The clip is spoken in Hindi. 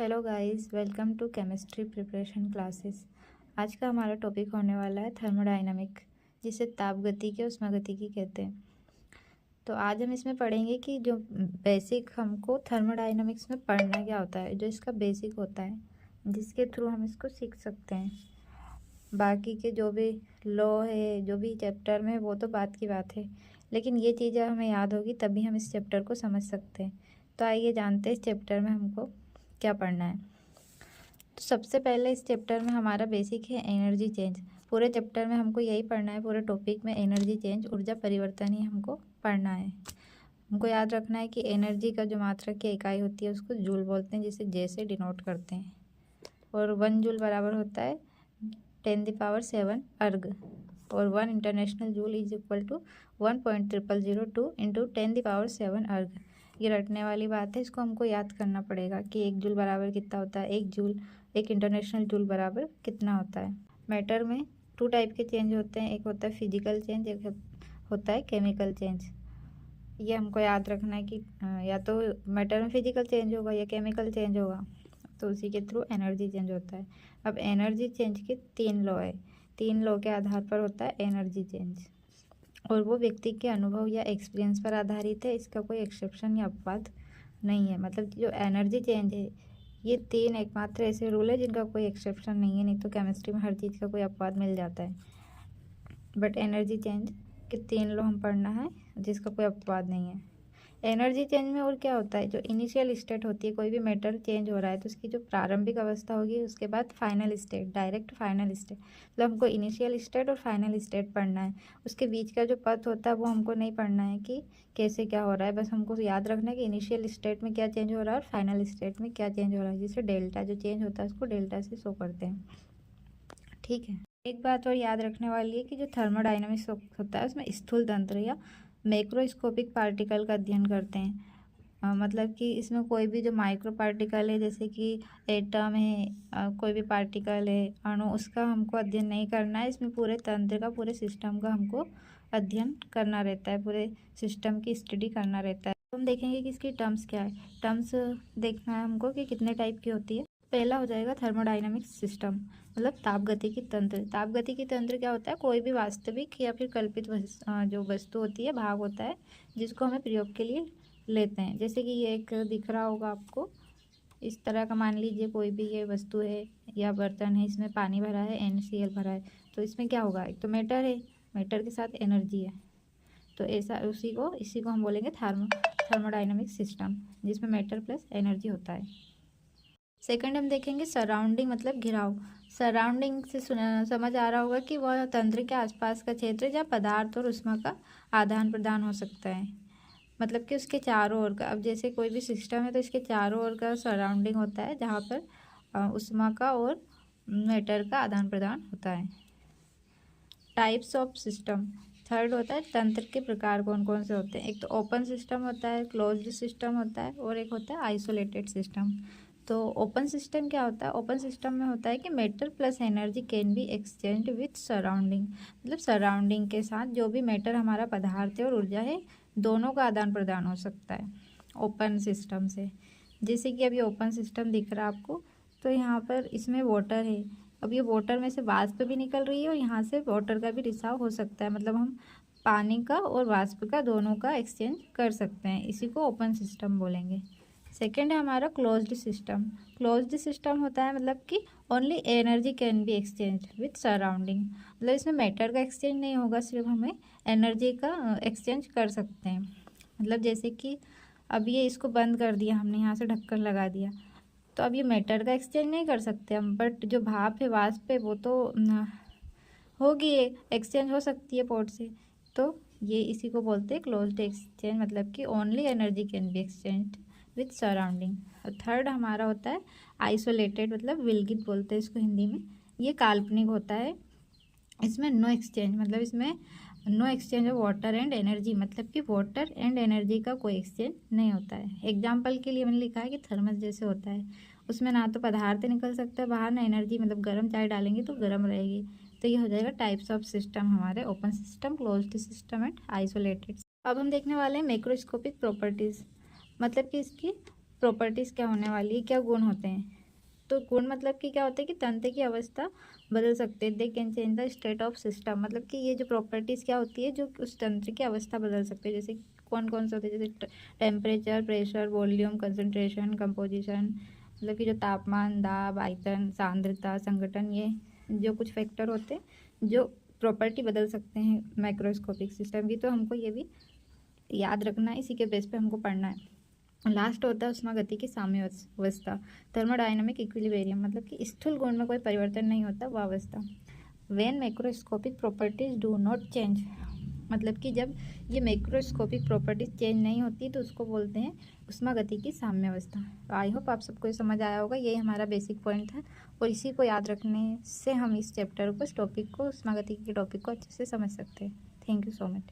Hello guys, welcome to chemistry preparation classes. आज का हमारा टॉपिक होने वाला है थर्मोडायनामिक, जिसे तापगतिकी और उष्मागतिकी कहते हैं। तो आज हम इसमें पढ़ेंगे कि जो बेसिक हमको थर्मोडायनामिक्स में पढ़ना क्या होता है, जो इसका बेसिक होता है, जिसके थ्रू हम इसको सीख सकते हैं। बाकी के जो भी लॉ है, जो भी चैप्टर में, वो तो बात की बात है, लेकिन ये चीज़ें हमें याद होगी तभी हम इस चैप्टर को समझ सकते हैं। तो आइए जानते हैं इस चैप्टर में हमको क्या पढ़ना है। तो सबसे पहले इस चैप्टर में हमारा बेसिक है एनर्जी चेंज। पूरे चैप्टर में हमको यही पढ़ना है, पूरे टॉपिक में एनर्जी चेंज, ऊर्जा परिवर्तन ही हमको पढ़ना है। हमको याद रखना है कि एनर्जी का जो मात्रा की इकाई होती है उसको जूल बोलते हैं, जिसे जे से डिनोट करते हैं। और 1 जूल बराबर होता है 10⁻7 अर्ग, और 1 international joule is equal to 1.0002 into 10⁻7 erg. ये रटने वाली बात है, इसको हमको याद करना पड़ेगा कि 1 जूल बराबर कितना होता है। 1 इंटरनेशनल जूल बराबर कितना होता है। मैटर में 2 टाइप के चेंज होते हैं, एक होता है फिजिकल चेंज, एक होता है केमिकल चेंज। ये हमको याद रखना है कि या तो मैटर में फिजिकल चेंज होगा या केमिकल चेंज होगा, तो उसी के थ्रू एनर्जी चेंज होता है। अब एनर्जी चेंज के 3 लॉ है, 3 लॉ के आधार पर होता है एनर्जी चेंज, और वो व्यक्ति के अनुभव या एक्सपीरियंस पर आधारित है। इसका कोई एक्सेप्शन या अपवाद नहीं है। मतलब जो एनर्जी चेंज है, ये 3 एकमात्र ऐसे रूल है जिनका कोई एक्सेप्शन नहीं है, नहीं तो केमिस्ट्री में हर चीज़ का कोई अपवाद मिल जाता है। बट एनर्जी चेंज के 3 लॉ हम पढ़ना है जिसका कोई अपवाद नहीं है। एनर्जी चेंज में और क्या होता है, जो इनिशियल स्टेट होती है, कोई भी मैटर चेंज हो रहा है तो उसकी जो प्रारंभिक अवस्था होगी, उसके बाद final state, direct final state. मतलब हमको इनिशियल स्टेट और फाइनल स्टेट पढ़ना है। उसके बीच का जो पथ होता है वो हमको नहीं पढ़ना है कि कैसे क्या हो रहा है, बस हमको याद रखना है कि इनिशियल स्टेट में क्या चेंज हो रहा है और फाइनल स्टेट में क्या चेंज हो रहा है, जिससे डेल्टा जो चेंज होता है उसको डेल्टा से शो करते हैं। ठीक है। एक बात और याद रखने वाली है कि जो थर्मोडायनामिक्स होता है उसमें स्थूल तंत्र या मैक्रोस्कोपिक पार्टिकल का अध्ययन करते हैं। मतलब कि इसमें कोई भी जो माइक्रो पार्टिकल है, जैसे कि एटम है, कोई भी पार्टिकल है, अणु, उसका हमको अध्ययन नहीं करना है। इसमें पूरे तंत्र का, पूरे सिस्टम का हमको अध्ययन करना रहता है, पूरे सिस्टम की स्टडी करना रहता है। तो हम देखेंगे कि इसकी टर्म्स क्या है। टर्म्स देखना है हमको कि कितने टाइप की होती है। पहला हो जाएगा थर्मोडायनामिक सिस्टम, मतलब तापगतिकी तंत्र। तापगतिकी तंत्र क्या होता है, कोई भी वास्तविक या फिर कल्पित जो वस्तु होती है, भाग होता है, जिसको हमें प्रयोग के लिए लेते हैं। जैसे कि ये एक दिख रहा होगा आपको, इस तरह का मान लीजिए कोई भी ये वस्तु है या बर्तन है, इसमें पानी भरा है, NaCl भरा है। तो इसमें क्या होगा, एक तो मैटर है, मैटर के साथ एनर्जी है, तो ऐसा इसी को हम बोलेंगे थर्मोडायनामिक सिस्टम, जिसमें मैटर प्लस एनर्जी होता है। सेकंड हम देखेंगे सराउंडिंग, मतलब घिराव। सराउंडिंग से समझ आ रहा होगा कि वह तंत्र के आसपास का क्षेत्र जहाँ पदार्थ और ऊष्मा का आदान प्रदान हो सकता है। मतलब कि उसके चारों ओर का, अब जैसे कोई भी सिस्टम है तो इसके चारों ओर का सराउंडिंग होता है, जहाँ पर ऊष्मा का और मैटर का आदान प्रदान होता है। टाइप्स ऑफ सिस्टम, थर्ड होता है तंत्र के प्रकार कौन कौन से होते हैं। एक तो ओपन सिस्टम होता है, क्लोज्ड सिस्टम होता है, और एक होता है आइसोलेटेड सिस्टम। तो ओपन सिस्टम क्या होता है, ओपन सिस्टम में होता है कि matter plus energy can be exchange with surrounding. मतलब सराउंडिंग के साथ जो भी मैटर, हमारा पदार्थ है और ऊर्जा है, दोनों का आदान प्रदान हो सकता है ओपन सिस्टम से। जैसे कि अभी ओपन सिस्टम दिख रहा है आपको, तो यहाँ पर इसमें वाटर है। अब ये वाटर में से वाष्प भी निकल रही है और यहाँ से वाटर का भी रिसाव हो सकता है। मतलब हम पानी का और वाष्प का दोनों का एक्सचेंज कर सकते हैं, इसी को ओपन सिस्टम बोलेंगे। सेकेंड है हमारा क्लोज्ड सिस्टम। क्लोज्ड सिस्टम होता है मतलब कि only energy can be exchange with surrounding. मतलब इसमें मैटर का एक्सचेंज नहीं होगा, सिर्फ हमें एनर्जी का एक्सचेंज कर सकते हैं। मतलब जैसे कि अब ये इसको बंद कर दिया हमने, यहाँ से ढक्कन लगा दिया, तो अब ये मैटर का एक्सचेंज नहीं कर सकते हम, बट जो भाप है, वाष्प है, वो तो होगी, एक्सचेंज हो सकती है पोर्ट से। तो ये इसी को बोलते हैं क्लोज्ड एक्सचेंज, मतलब कि only energy can be exchange with surrounding. और थर्ड हमारा होता है आइसोलेटेड, मतलब विलगित बोलते हैं इसको हिंदी में। ये काल्पनिक होता है, इसमें नो एक्सचेंज, मतलब इसमें no exchange of water and energy, मतलब कि वाटर एंड एनर्जी का कोई एक्सचेंज नहीं होता है। एग्जाम्पल के लिए मैंने लिखा है कि थर्मस जैसे होता है, उसमें ना तो पदार्थ निकल सकता है बाहर, ना एनर्जी, मतलब गर्म चाय डालेंगे तो गर्म रहेगी। तो ये हो जाएगा टाइप्स ऑफ सिस्टम हमारे, open system, closed system and isolated. अब हम देखने वाले हैं मैक्रोस्कोपिक प्रॉपर्टीज़, मतलब कि इसकी प्रॉपर्टीज़ क्या होने वाली है, क्या गुण होते हैं। तो गुण मतलब कि क्या होता है कि तंत्र की अवस्था बदल सकते हैं। They can change the state of system, मतलब कि ये जो प्रॉपर्टीज़ क्या होती है जो उस तंत्र की अवस्था बदल सकते हैं। जैसे कौन कौन से होते हैं, जैसे temperature, pressure, volume, concentration, composition, मतलब कि जो तापमान, दाब, आयतन, सांद्रता, संगठन, ये जो कुछ फैक्टर होते हैं जो प्रॉपर्टी बदल सकते हैं माइक्रोस्कोपिक सिस्टम की। तो हमको ये भी याद रखना है, इसी के बेस पे हमको पढ़ना है। लास्ट होता है उष्मागति की साम्यावस्था, थर्मोडायनामिक इक्विलिब्रियम, मतलब कि स्थूल गुण में कोई परिवर्तन नहीं होता, वह अवस्था। When macroscopic properties do not change, मतलब कि जब ये मैक्रोस्कोपिक प्रॉपर्टीज चेंज नहीं होती तो उसको बोलते हैं उष्मागति की साम्यावस्था। आई होप आप सबको ये समझ आया होगा, यही हमारा बेसिक पॉइंट है और इसी को याद रखने से हम इस चैप्टर को, इस टॉपिक को, उष्मागति के टॉपिक को अच्छे से समझ सकते हैं। Thank you so much.